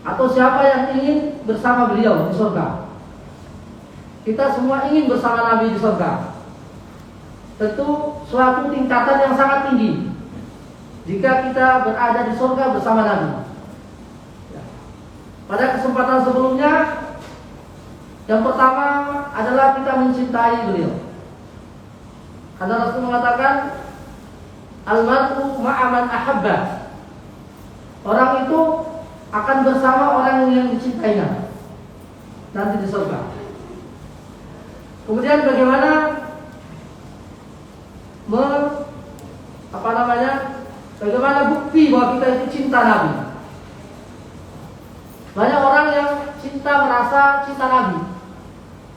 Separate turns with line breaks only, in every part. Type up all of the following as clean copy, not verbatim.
Atau siapa yang ingin bersama beliau di surga? Kita semua ingin bersama Nabi di surga. Tentu suatu tingkatan yang sangat tinggi jika kita berada di surga bersama Nabi. Pada kesempatan sebelumnya, yang pertama adalah kita mencintai beliau. Karena Rasul mengatakan, Al-mar'u ma'aman ahabba. Orang itu akan bersama orang yang dicintainya nanti di surga. Kemudian bagaimana bagaimana bukti bahwa kita itu cinta Nabi? Banyak orang yang merasa cinta Nabi,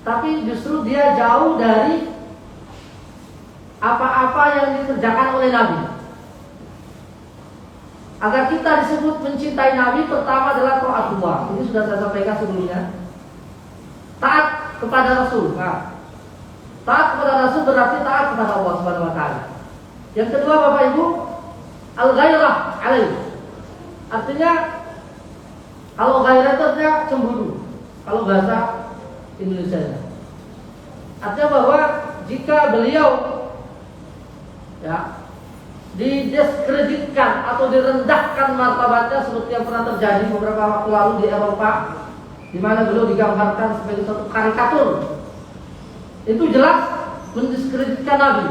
tapi justru dia jauh dari apa-apa yang dikerjakan oleh Nabi. Agar kita disebut mencintai Nabi, pertama adalah taatullah. Ini sudah saya sampaikan sebelumnya. Taat kepada Rasul. Nah, taat kepada Rasul berarti taat kepada Allah Subhanahu wa taala. Yang kedua, Bapak Ibu, al-ghairah alaih. Artinya kalau ghairah itu artinya cemburu. Kalau bahasa Indonesia. Artinya bahwa jika beliau didiskreditkan atau direndahkan martabatnya seperti yang pernah terjadi beberapa waktu lalu di Eropa, di mana beliau digambarkan sebagai satu karikatur, itu jelas mendiskreditkan Nabi.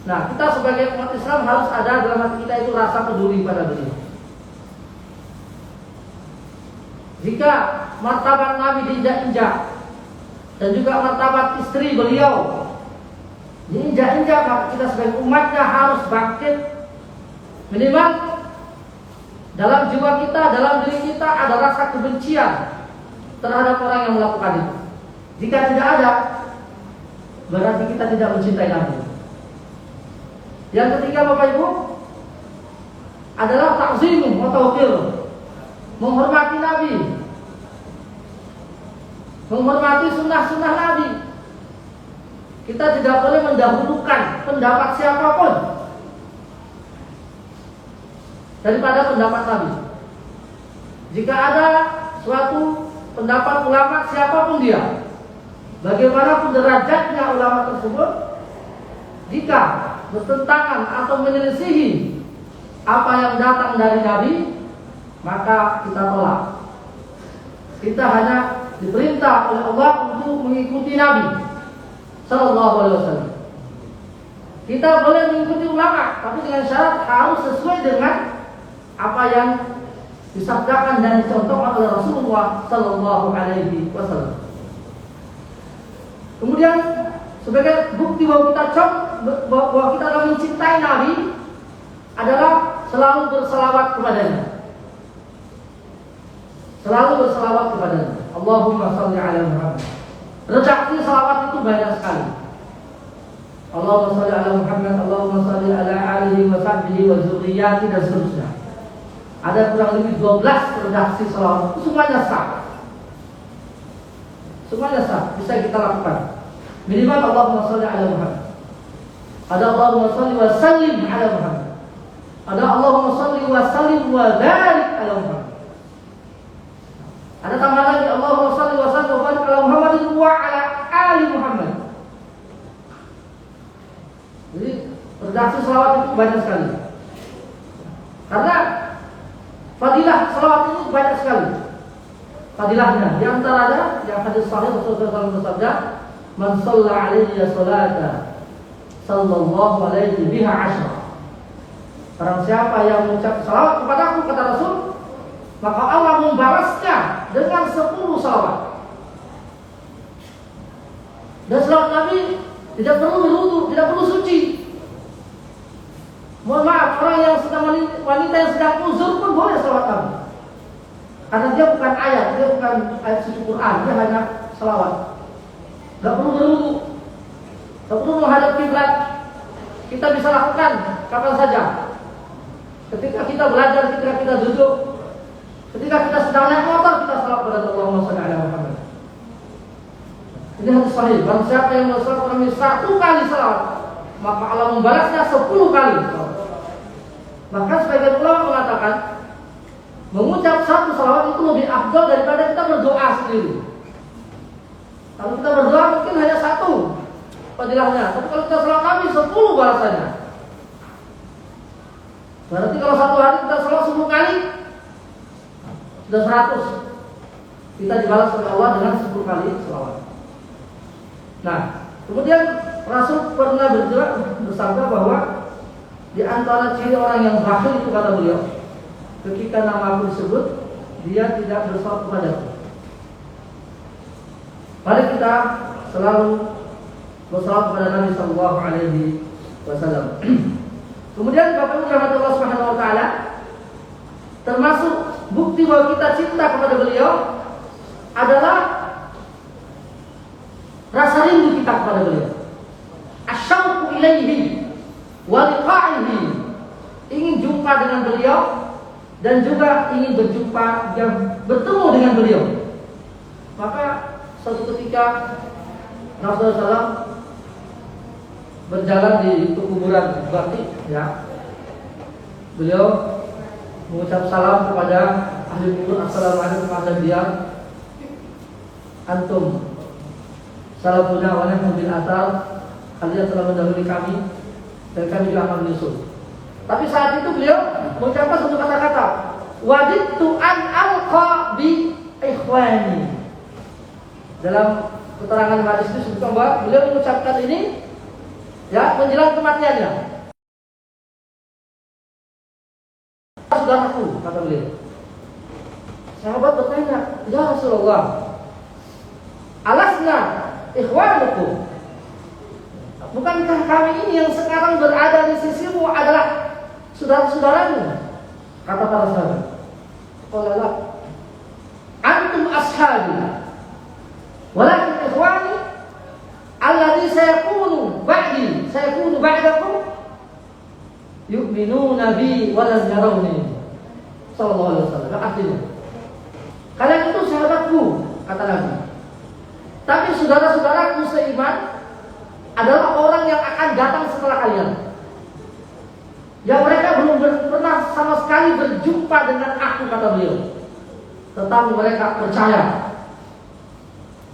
Nah, kita sebagai umat Islam harus ada dalam hati kita itu rasa peduli pada beliau. Jika martabat Nabi diinjak-injak dan juga martabat istri beliau diinjak-injak, maka kita sebagai umatnya harus bangkit. Minimal dalam jiwa kita, dalam diri kita ada rasa kebencian terhadap orang yang melakukan itu. Jika tidak ada, berarti kita tidak mencintai Nabi. Yang ketiga, Bapak Ibu, adalah ta'zimu wa tauqir, menghormati Nabi, menghormati sunnah-sunnah Nabi. Kita tidak boleh mendahulukan pendapat siapapun daripada pendapat Nabi. Jika ada suatu pendapat ulama siapapun dia, bagaimanapun derajatnya ulama tersebut, jika bertentangan atau menyelisihi apa yang datang dari Nabi, maka kita tolak. Kita hanya diperintah oleh Allah untuk mengikuti Nabi Sallallahu Alaihi Wasallam. Kita boleh mengikuti ulama, tapi dengan syarat harus sesuai dengan apa yang disabdakan dan dicontohkan oleh Rasulullah Sallallahu Alaihi Wasallam. Kemudian sebagai bukti bahwa kita adalah mencintai Nabi adalah selalu berselawat kepadanya. Selalu berselawat kepadanya. Allahumma shalli ala Muhammad. Redaksi salawat itu banyak sekali. Allahumma shalli ala Muhammad, Allahumma shalli ala alihi wa sahbihi wa dzurriyyati dan seterusnya. Ada kurang lebih 12 redaksi salawat. Itu semuanya sah. Semuanya sah, bisa kita lakukan. Minimal Allahumma shalli ala Muhammad. Ada Allahumma shalli wa sallim ala Muhammad. Ada Allahumma shalli wa sallim wa barik ala Muhammad. Ada tambahan lagi, Allahumma shalli wa sallim wa barik ala Muhammadin wa ala ali Muhammad. Jadi redaksi selawat itu banyak sekali. Karena fadilah selawat itu banyak sekali. Fadilahnya, di antaranya yang hadis sahih Rasulullah SAW bersabda, "Man shalla 'alayya salata sallallahu alaihi biha 'ashra." Barang siapa yang mengucap salawat kepadaku, kata Rasul, maka Allah membalasnya dengan 10 salawat. Dan salawat Nabi tidak perlu berwudu, tidak perlu suci. Mohon maaf, orang yang sedang wanita yang sedang uzur pun boleh salawat Nabi. Karena dia bukan ayat, dia bukan ayat suci Quran, dia hanya salawat. Tidak perlu berwudu, tidak perlu menghadap kiblat. Kita bisa lakukan kapan saja. Ketika kita belajar, ketika kita duduk, ketika kita sedang naik motor, kita salawat kepada Allahumma shalli ala Muhammad. Ini hadis sahih. Barang siapa yang bersalawat Nabi 1 kali salawat, maka Allah membalasnya 10 kali. Bahkan sebagian ulama mengatakan Mengucap satu salawat itu lebih afdal daripada kita berdoa sendiri. Kalau kita berdoa mungkin hanya satu fadilahnya, tapi kalau kita salat Nabi 10 balasannya. Berarti kalau satu hari kita salat 10 kali sudah 100. Kita dibalas oleh Allah dengan 10 kali salawat. Nah, kemudian Rasul pernah bersabda bahwa di antara ciri orang yang bakhil itu, kata beliau, ketika nama aku disebut, dia tidak bersalawat kepadaku. Mari kita selalu bersalawat kepada Nabi Sallallahu Alaihi Wasallam. Kemudian Bapak Ibu rahmat Allah Subhanahu Wa Taala, termasuk bukti bahwa kita cinta kepada beliau adalah rasa rindu kita kepada beliau. Asyauqu ilaihi wa liqa'ihi, ingin jumpa dengan beliau dan juga ingin berjumpa dan bertemu dengan beliau. Maka suatu ketika Rasulullah SAW berjalan di kuburan Baqi, ya, beliau mengucap salam kepada ahli kubur. Assalamualaikum warahmatullahi wabarakatuh. Antum salamuna wa nahnu bil athar, kalian telah mendahului kami dan kami juga akan menyusul. Tapi saat itu beliau mengucapkan satu kata-kata, wadidtu an alqa bi ikhwani. Dalam keterangan hadis itu disebutkan bahwa beliau mengucapkan ini ya menjelang kematiannya. Saudaraku, kata beliau. Sahabat bertanya, ya Rasulullah, alasna ikhwanukum, bukankah kami ini yang sekarang berada di sisimu adalah saudara-saudaramu? Kata para sahabat, qala antum ashabi walakin ikhwani alladhi sayakunu ba'dakum yu'minuna bi wa lam yarawni. Sallallahu alaihi wasallam. Artinya, kalian itu sahabatku, kata Nabi. Tapi saudara-saudaraku seiman adalah orang yang akan datang setelah kalian, yang mereka belum pernah sama sekali berjumpa dengan aku, kata beliau. Tetapi mereka percaya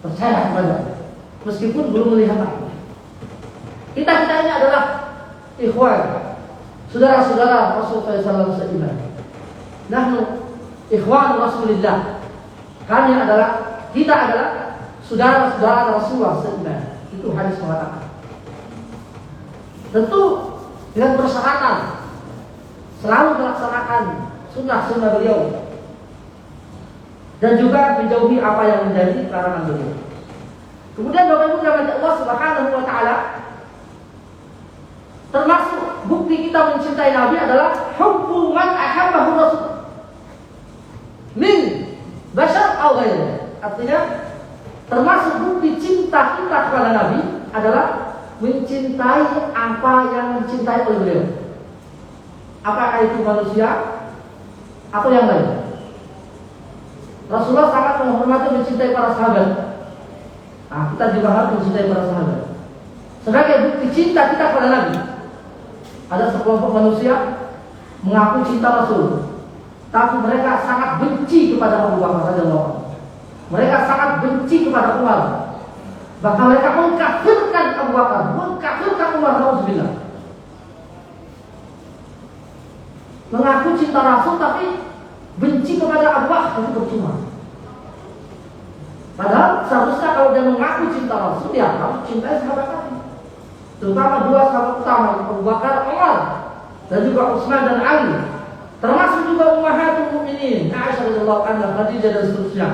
kepada, meskipun belum melihat aku. Kita ini adalah ikhwan, saudara-saudara Rasulullah SAW seiman. Nahnu ikhwan Rasulullah. Kita adalah saudara-saudara Rasulullah seiman. Itu hadis mengatakan. Tentu dengan persyaratan selalu melaksanakan sunnah-sunnah beliau dan juga menjauhi apa yang menjadi larangan beliau. Kemudian Bapak Ibu rahmati Allah Subhanahu wa Ta'ala, termasuk bukti kita mencintai Nabi adalah hubbu man ahabbahu Rasul min bashar aw ghairi. Artinya, termasuk bukti cinta kita kepada Nabi adalah mencintai apa yang dicintai oleh beliau. Apakah itu manusia atau yang lain? Rasulullah sangat menghormati, mencintai para sahabat. Nah, kita juga harus mencintai para sahabat. Sebagai bukti cinta kita kepada Nabi, ada sekelompok manusia mengaku cinta Rasul, tapi mereka sangat benci kepada Abu Bakar radhiyallahu anhu. Mereka sangat benci kepada Umar. Bahkan mereka mengkafirkan Abu Bakar, mengkafirkan Umar, nauzubillah. Mengaku cinta Rasul tapi benci kepada Abu Bakar, itu percuma. Padahal seharusnya kalau dia mengaku cinta Rasul, dia harus cintai sahabat Nabi. Terutama dua sahabat utama, Abu Bakar, Umar, dan juga Utsman dan Ali. Termasuk juga ummahatul mukminin, Aisyah radhiyallahu anha, Khadijah dan seterusnya.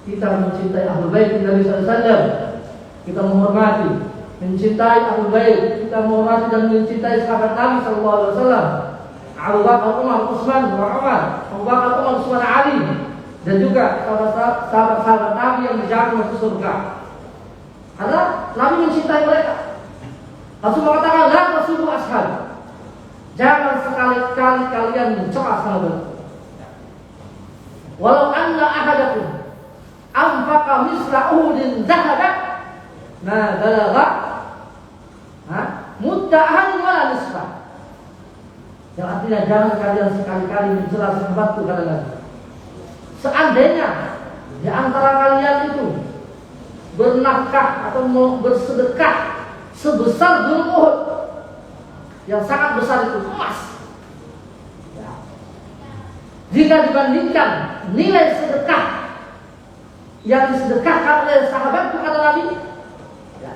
Kita mencintai Ahlul Bait Nabi sallallahu alaihi wasallam. Kita menghormati, mencintai Ahlul Bait, kita menghormati dan mencintai sahabat Nabi sallallahu alaihi wasallam. Abu Bakar, Umar, Utsman, Umar, Abu Bakar, Umar, Utsman, Ali, dan juga sahabat-sahabat Nabi yang dijamin masuk surga. Karena Nabi mencintai mereka. Rasul mengatakan, la tasubbu ashab. Jangan sekali-kali kalian mencela sahabat. Walau anna ahadakum anfaqa misla Uhudin zahaban ma balagha mudda ahadin wala nisfa. Yang artinya jangan kalian sekali-kali mencela sahabatku, kata Nabi. seandainya di antara kalian itu bernafkah atau bersedekah sebesar gunung Uhud, yang sangat besar itu emas, ya. Jika dibandingkan nilai sedekah yang disedekahkan oleh sahabat kepada Nabi, ya,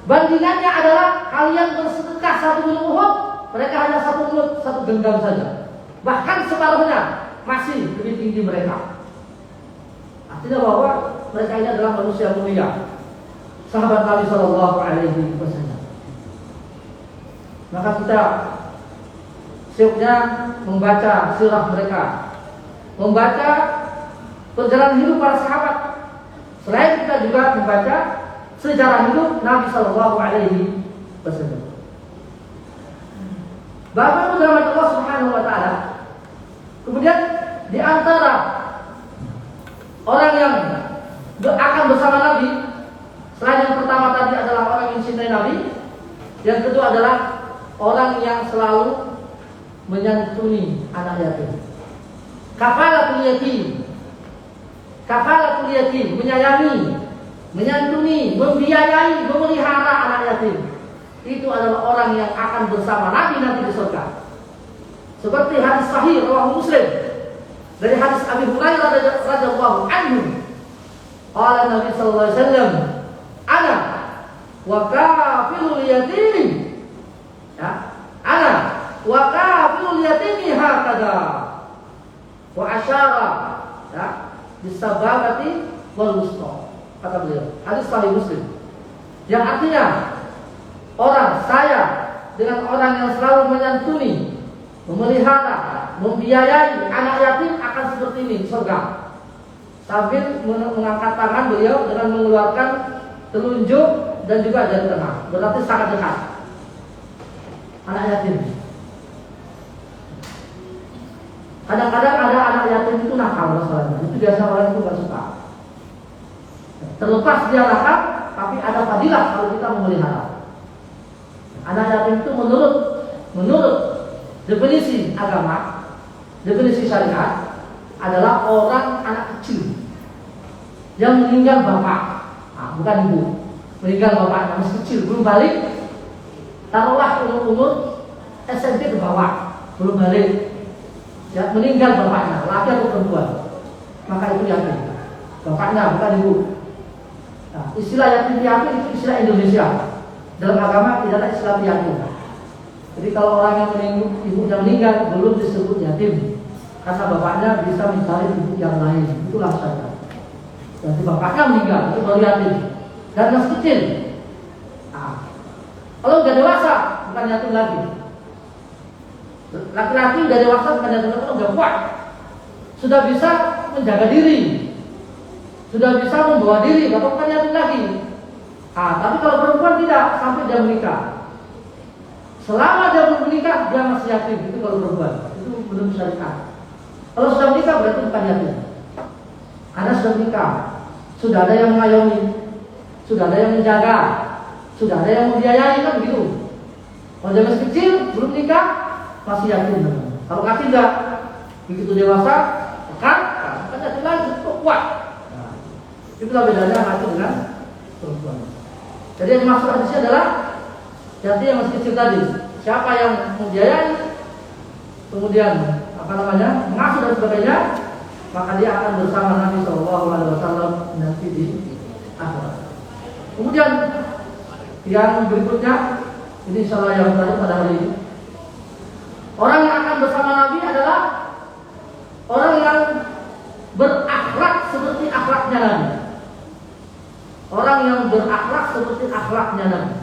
bandingannya adalah kalian bersedekah satu gunung Uhud, mereka hanya satu mulut, satu genggam saja. Bahkan separuhnya masih lebih tinggi mereka. Artinya bahwa mereka ini adalah manusia mulia, sahabat Nabi Shallallahu Alaihi Wasallam. Maka kita syuknya membaca sirah mereka, membaca perjalanan hidup para sahabat. Selain kita juga membaca sejarah hidup Nabi Shallallahu Alaihi Wasallam. Bapak Muhammad Allah Subhanahu Wa Taala. Kemudian di antara orang yang akan bersama Nabi, selain yang pertama tadi adalah orang yang mencintai Nabi, yang kedua adalah orang yang selalu menyantuni anak yatim. Kafalatul yatim. Kafalatul yatim, menyayangi, menyantuni, membiayai, memelihara anak yatim. Itu adalah orang yang akan bersama Nabi nanti di surga. Seperti hadis sahih riwayat Muslim dari hadis Abi Hurairah radhiyallahu anhu. Qala Nabi sallallahu alaihi wasallam, "Ana wa kafilul yatim." Ya, ana wa kafilul yatim hakada. Wa asyara, ya, bisababati wal wusta. Kata beliau, hadis sahih Muslim. Yang artinya orang saya dengan orang yang selalu menyantuni, memelihara, membiayai anak yatim akan seperti ini di surga. Sambil mengangkat tangan beliau dengan mengeluarkan telunjuk dan juga jari tengah. Berarti sangat dekat. Anak yatim. Kadang-kadang ada anak yatim itu nakal masalahnya. Itu biasa orang itu gak suka. Terlepas dia nakal, tapi ada fadilah kalau kita memelihara. Anak yatim itu menurut definisi agama, definisi syariat adalah orang anak kecil yang meninggal bapak, bukan ibu, meninggal bapaknya masih kecil, belum balik, taruhlah umur SMP ke bawah, belum balik, ya, meninggal bapaknya, laki atau perempuan, maka itu yatim, bapaknya bukan ibu. Nah, istilah yatim piatu itu istilah Indonesia. Dalam agama tidak ada istilah yatim. Jadi kalau orang yang ibunya meninggal belum disebut yatim, karena bapaknya bisa mencari ibu yang lain. Itulah saja. Jadi bapaknya meninggal itu baru yatim dan masih kecil. Nah, kalau sudah dewasa bukan yatim lagi. Laki-laki sudah dewasa bukan yatim lagi, kalau sudah kuat, sudah bisa menjaga diri, sudah bisa membawa diri, bukan yatim lagi. Tapi kalau perempuan tidak sampai dia menikah. Selama dia belum menikah dia masih yatim. Itu kalau perempuan, itu belum syariat. Kalau sudah menikah berarti bukan yatim. Karena sudah menikah, sudah ada yang mengayomi, sudah ada yang menjaga, sudah ada yang membiayai, kan begitu. Kalau dia masih kecil belum nikah masih yatim. Kalau tidak, begitu dewasa kan yatim lagi, cukup kuat. Itulah bedanya yatim dengan perempuan. Jadi yang dimaksud hadisnya adalah yatim yang masih kecil tadi. Siapa yang membiayai, kemudian mengasuh dan sebagainya, maka dia akan bersama Nabi Shallallahu Alaihi Wasallam nanti di akhirat. Kemudian yang berikutnya, ini insyaallah yang terakhir pada hari ini, orang yang akan bersama Nabi adalah orang yang berakhlak seperti akhlaknya Nabi. Orang yang berakhlak seperti akhlaknya Nabi.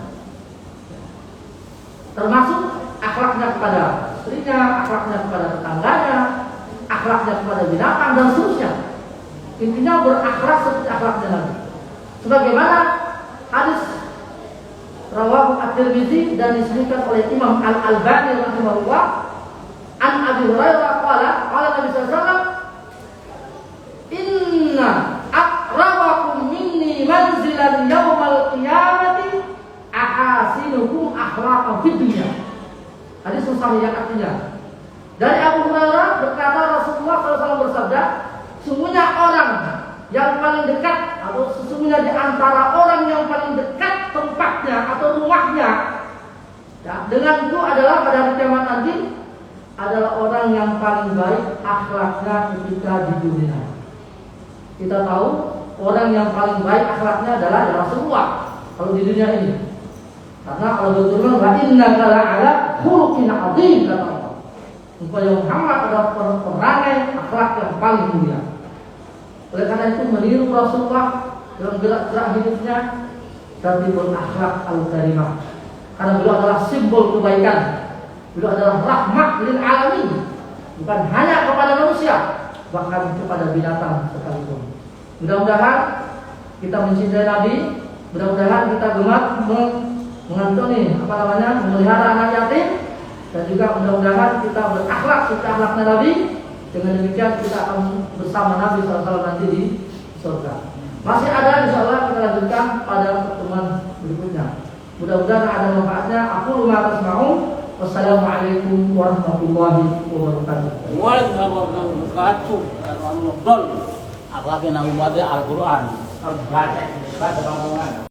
Termasuk akhlaknya kepada istrinya, akhlaknya kepada tetangganya, akhlaknya kepada binatang dan seterusnya. Intinya berakhlak seperti akhlaknya Nabi. Sebagaimana hadis rawahu At-Tirmidzi dan disebutkan oleh Imam Al-Albani rahimahullah, an Abi Hurairah qala Nabi sallallahu alaihi wasallam, inna aqrabakum minni manzilan yaumal qiyamati ahasinukum akhlaqan fid dunya. Hadis sahih yang artinya dari Abu Hurairah berkata Rasulullah SAW bersabda, sesungguhnya orang yang paling dekat atau sesungguhnya di antara orang yang paling dekat tempatnya atau rumahnya ya, denganku adalah pada hari kiamat nanti adalah orang yang paling baik akhlaknya ketika di dunia. Kita tahu orang yang paling baik akhlaknya adalah Rasulullah kalau di dunia ini. Karena Allah berfirman, "Wa innaka la'ala khuluqin 'adzim," kata Allah. Supaya Muhammad adalah perangai akhlak yang paling mulia. Oleh karena itu meniru Rasulullah dalam gerak-gerak hidupnya dan berakhlak al-karimah. Karena beliau adalah simbol kebaikan. Beliau adalah rahmat lil alamin, bukan hanya kepada manusia, bahkan kepada binatang sekalipun. Mudah-mudahan kita mencintai Nabi, mudah-mudahan kita gemar mengantuni memelihara anak yatim, dan juga mudah-mudahan kita berakhlak seperti akhlaknya Nabi. Dengan demikian kita akan bersama Nabi SAW nanti di surga. Masih ada, insyaallah kita lanjutkan pada pertemuan berikutnya. Mudah-mudahan ada manfaatnya. Aku lumah atas ma'um. Wassalamualaikum warahmatullahi wabarakatuh.
Waalaikumsalam warahmatullahi wabarakatuh. Apalagi Nabi Muhammad Al-Quran.